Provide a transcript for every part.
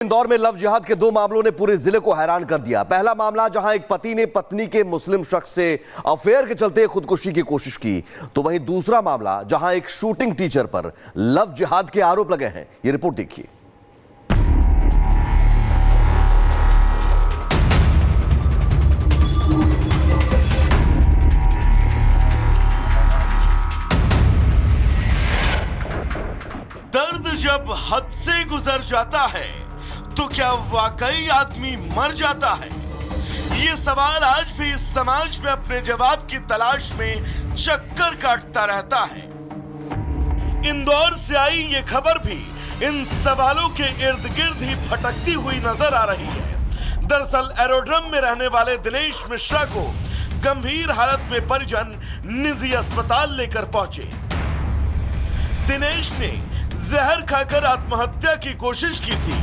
इंदौर में लव जिहाद के दो मामलों ने पूरे जिले को हैरान कर दिया। पहला मामला जहां एक पति ने पत्नी के मुस्लिम शख्स से अफेयर के चलते खुदकुशी की कोशिश की, तो वहीं दूसरा मामला जहां एक शूटिंग टीचर पर लव जिहाद के आरोप लगे हैं। यह रिपोर्ट देखिए। दर्द जब हद से गुजर जाता है तो क्या वाकई आदमी मर जाता है? ये सवाल आज भी इस समाज में अपने जवाब की तलाश में चक्कर काटता रहता है। इंदौर से आई ये खबर भी इन सवालों के इर्द गिर्द ही भटकती हुई नजर आ रही है। दरअसल एरोड्रम में रहने वाले दिनेश मिश्रा को गंभीर हालत में परिजन निजी अस्पताल लेकर पहुंचे। दिनेश ने जहर खाकर आत्महत्या की कोशिश की थी।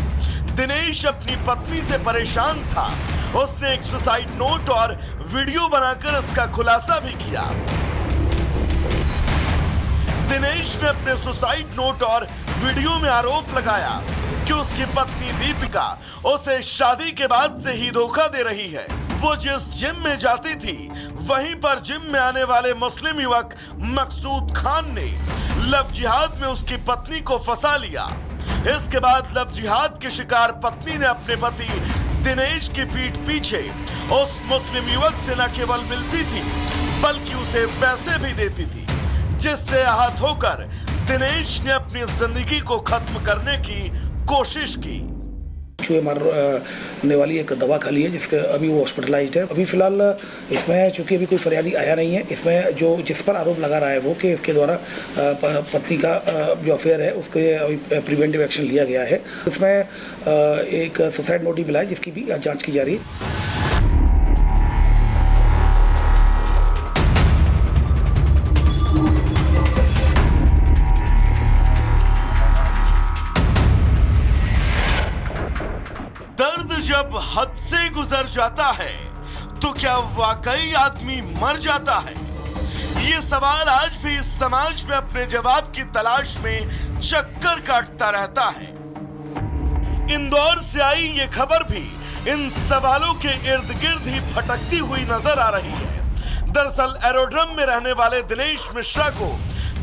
दिनेश अपनी पत्नी से परेशान था। उसने एक सुसाइड नोट और वीडियो बनाकर इसका खुलासा भी किया। दिनेश ने अपने सुसाइड नोट और वीडियो में आरोप लगाया कि उसकी पत्नी दीपिका उसे शादी के बाद से ही धोखा दे रही है। वो जिस जिम में जाती थी वहीं पर जिम में आने वाले मुस्लिम युवक मकसूद खान ने लव जिहाद में उसकी पत्नी को फंसा लिया। इसके बाद लव जिहाद के शिकार पत्नी ने अपने पति दिनेश की पीठ पीछे उस मुस्लिम युवक से न केवल मिलती थी बल्कि उसे पैसे भी देती थी, जिससे आहत होकर दिनेश ने अपनी जिंदगी को खत्म करने की कोशिश की। चूहे मारने वाली एक दवा खा ली है, जिसके अभी वो हॉस्पिटलाइज्ड है। अभी फिलहाल इसमें चूंकि अभी कोई फरियादी आया नहीं है, इसमें जो जिस पर आरोप लगा रहा है वो कि इसके द्वारा पत्नी का जो अफेयर है उसके अभी प्रिवेंटिव एक्शन लिया गया है। इसमें एक सुसाइड नोट भी मिला है, जिसकी भी जाँच की जा रही है। दर्द जब हद से गुजर जाता है तो क्या वाकई आदमी मर जाता है? ये सवाल आज भी इस समाज में अपने जवाब की तलाश में चक्कर काटता रहता है। इंदौर से आई ये खबर भी इन सवालों के इर्द गिर्द ही भटकती हुई नजर आ रही है। दरअसल एरोड्रम में रहने वाले दिनेश मिश्रा को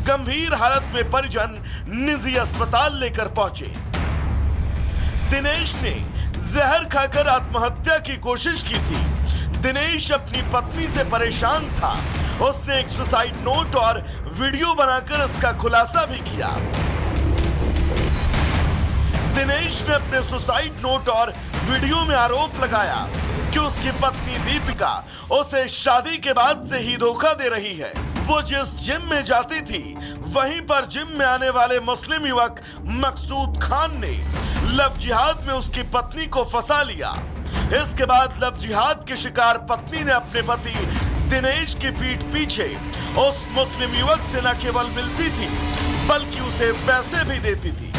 गंभीर हालत में परिजन निजी अस्पताल लेकर पहुंचे। दिनेश ने जहर खाकर आत्महत्या की कोशिश की थी। दिनेश अपनी पत्नी से परेशान था। उसने एक सुसाइड नोट और वीडियो बनाकर इसका खुलासा भी किया। दिनेश ने अपने सुसाइड नोट और वीडियो में आरोप लगाया कि उसकी पत्नी दीपिका उसे शादी के बाद से ही धोखा दे रही है। वो जिस जिम में जाती थी वहीं पर जिम में आने वाले मुस्लिम युवक मकसूद खान ने लव जिहाद में उसकी पत्नी को फंसा लिया। इसके बाद लव जिहाद के शिकार पत्नी ने अपने पति दिनेश की पीठ पीछे उस मुस्लिम युवक से न केवल मिलती थी बल्कि उसे पैसे भी देती थी,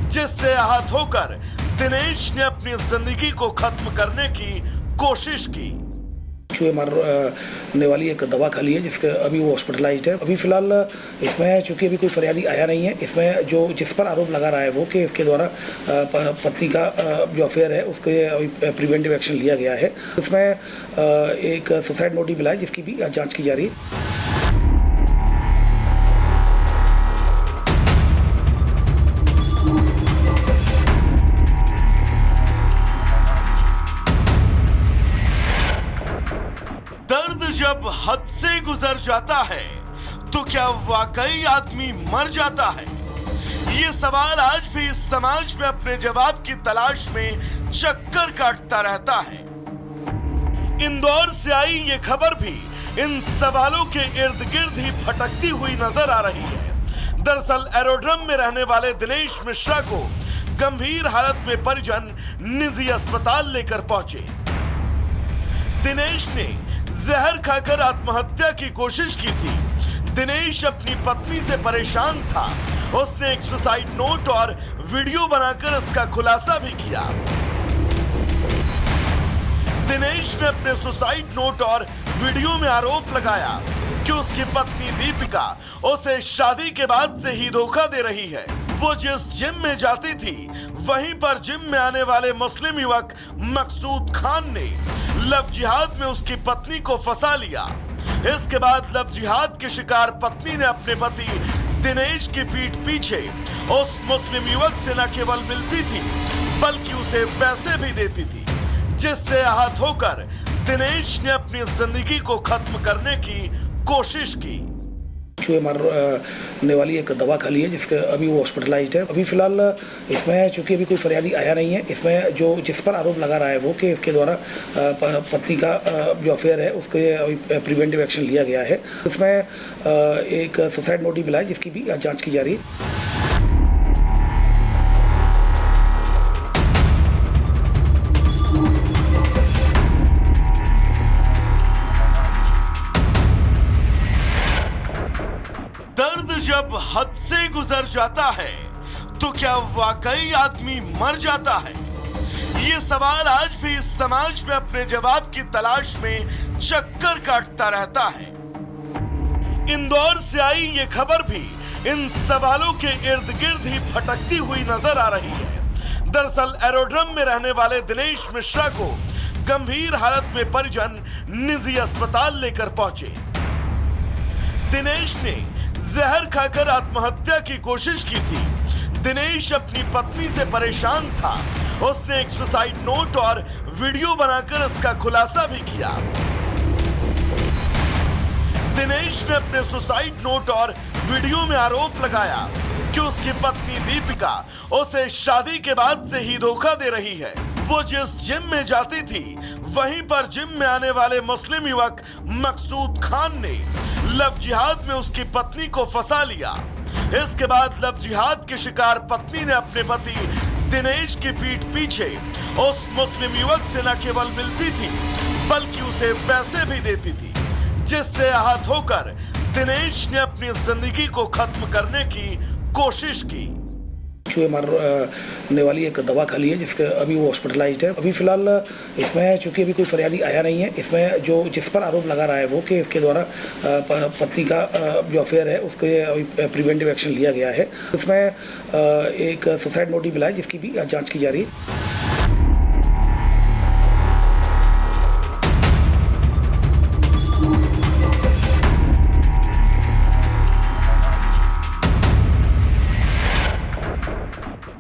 जिससे आहत होकर दिनेश ने अपनी जिंदगी को खत्म करने की कोशिश की। चूहे मारने वाली एक दवा खा ली है, जिसके अभी वो हॉस्पिटलाइज्ड है। अभी फिलहाल इसमें चूंकि अभी कोई फरियादी आया नहीं है, इसमें जो जिस पर आरोप लगा रहा है वो कि इसके द्वारा पत्नी का जो अफेयर है उसके अभी प्रिवेंटिव एक्शन लिया गया है। इसमें एक सुसाइड नोट भी मिला है, जिसकी भी जाँच की जा रही है। दर्द जब हद से गुजर जाता है तो क्या वाकई आदमी मर जाता है? ये सवाल आज भी इस समाज में अपने जवाब की तलाश में चक्कर काटता रहता है। इंदौर से आई ये खबर भी इन सवालों के इर्द गिर्द ही भटकती हुई नजर आ रही है। दरअसल एरोड्रम में रहने वाले दिनेश मिश्रा को गंभीर हालत में परिजन निजी अस्पताल लेकर पहुंचे। दिनेश ने जहर खाकर आत्महत्या की कोशिश की थी। दिनेश अपनी पत्नी से परेशान था। उसने एक सुसाइड नोट और वीडियो बनाकर इसका खुलासा भी किया। दिनेश ने अपने सुसाइड नोट और वीडियो में आरोप लगाया कि उसकी पत्नी दीपिका उसे शादी के बाद से ही धोखा दे रही है। वो जिस जिम में जाती थी वहीं पर जिम में आने वाले मुस्लिम युवक मकसूद खान ने लव जिहाद में उसकी पत्नी को फंसा लिया। इसके बाद लव जिहाद के शिकार पत्नी ने अपने पति दिनेश की पीठ पीछे उस मुस्लिम युवक से न केवल मिलती थी बल्कि उसे पैसे भी देती थी, जिससे आहत होकर दिनेश ने अपनी जिंदगी को खत्म करने की कोशिश की। चूहे मारने वाली एक दवा खा ली है जिसके अभी वो हॉस्पिटलाइज्ड है। अभी फिलहाल इसमें चूंकि अभी कोई फरियादी आया नहीं है, इसमें जो जिस पर आरोप लगा रहा है वो कि इसके द्वारा पत्नी का जो अफेयर है उसके अभी प्रिवेंटिव एक्शन लिया गया है। इसमें एक सुसाइड नोटिस मिला है जिसकी भी जांच की जा रही है। दर्द जब हद से गुजर जाता है तो क्या वाकई आदमी मर जाता है? ये सवाल आज भी इस समाज में अपने जवाब की तलाश में चक्कर काटता रहता है। इंदौर से आई ये खबर भी इन सवालों के इर्द गिर्द ही भटकती हुई नजर आ रही है। दरअसल एरोड्रम में रहने वाले दिनेश मिश्रा को गंभीर हालत में परिजन निजी अस्पताल लेकर पहुंचे। दिनेश ने जहर खाकर आत्महत्या की कोशिश की थी। दिनेश अपनी पत्नी से परेशान था। उसने एक सुसाइड नोट और वीडियो बनाकर इसका खुलासा भी किया। दिनेश ने अपने सुसाइड नोट और वीडियो में आरोप लगाया कि उसकी पत्नी दीपिका उसे शादी के बाद से ही धोखा दे रही है। वो जिस जिम में जाती थी वहीं पर जिम में आने वाले मुस्लिम युवक मकसूद खान ने लव जिहाद में उसकी पत्नी को फंसा लिया। इसके बाद लव जिहाद के शिकार पत्नी ने अपने पति दिनेश की पीठ पीछे उस मुस्लिम युवक से न केवल मिलती थी बल्कि उसे पैसे भी देती थी, जिससे आहत होकर दिनेश ने अपनी जिंदगी को खत्म करने की कोशिश की। चूहे मारने वाली एक दवा खा ली है जिसके अभी वो हॉस्पिटलाइज्ड है। अभी फिलहाल इसमें चूंकि अभी कोई फरियादी आया नहीं है, इसमें जो जिस पर आरोप लगा रहा है वो कि इसके द्वारा पत्नी का जो अफेयर है उसके अभी प्रिवेंटिव एक्शन लिया गया है। इसमें एक सुसाइड नोटिस मिला है जिसकी भी जांच की जा रही है।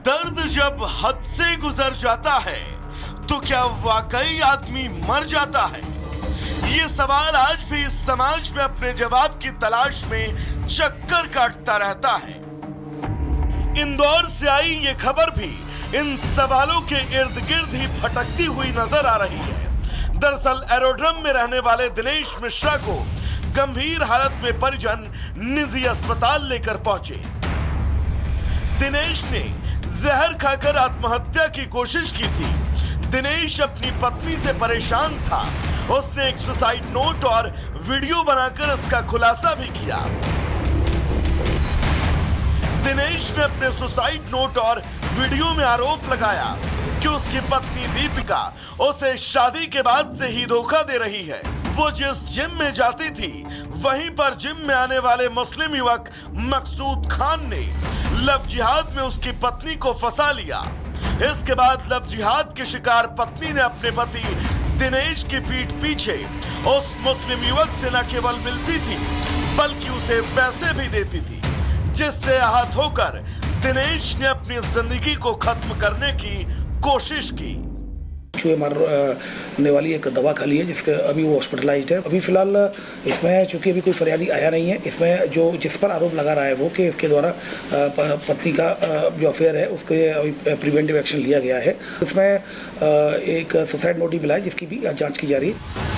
दर्द जब हद से गुजर जाता है तो क्या वाकई आदमी मर जाता है? ये सवाल आज भी इस समाज में अपने जवाब की तलाश में चक्कर काटता रहता है। इंदौर से आई ये खबर भी इन सवालों के इर्द गिर्द ही भटकती हुई नजर आ रही है। दरअसल एरोड्रम में रहने वाले दिनेश मिश्रा को गंभीर हालत में परिजन निजी अस्पताल लेकर पहुंचे। दिनेश ने जहर खाकर आत्महत्या की कोशिश की थी। दिनेश अपनी पत्नी से परेशान था। उसने एक सुसाइड नोट और वीडियो बनाकर इसका खुलासा भी किया। दिनेश ने अपने सुसाइड नोट और वीडियो में आरोप लगाया कि उसकी पत्नी दीपिका उसे शादी के बाद से ही धोखा दे रही है। वो जिस जिम में जाती थी वहीं पर जिम में आने वाले मुस्लिम युवक मकसूद खान ने लव जिहाद में उसकी पत्नी को फंसा लिया। इसके बाद लव जिहाद के शिकार पत्नी ने अपने पति दिनेश की पीठ पीछे उस मुस्लिम युवक से न केवल मिलती थी बल्कि उसे पैसे भी देती थी, जिससे आहत होकर दिनेश ने अपनी जिंदगी को खत्म करने की कोशिश की। चूहे मारने वाली एक दवा खा ली है जिसके अभी वो हॉस्पिटलाइज्ड है। अभी फिलहाल इसमें चूंकि अभी कोई फरियादी आया नहीं है, इसमें जो जिस पर आरोप लगा रहा है वो कि इसके द्वारा पत्नी का जो अफेयर है उसके अभी प्रिवेंटिव एक्शन लिया गया है। इसमें एक सुसाइड नोटिस मिला है जिसकी भी जांच की जा रही है।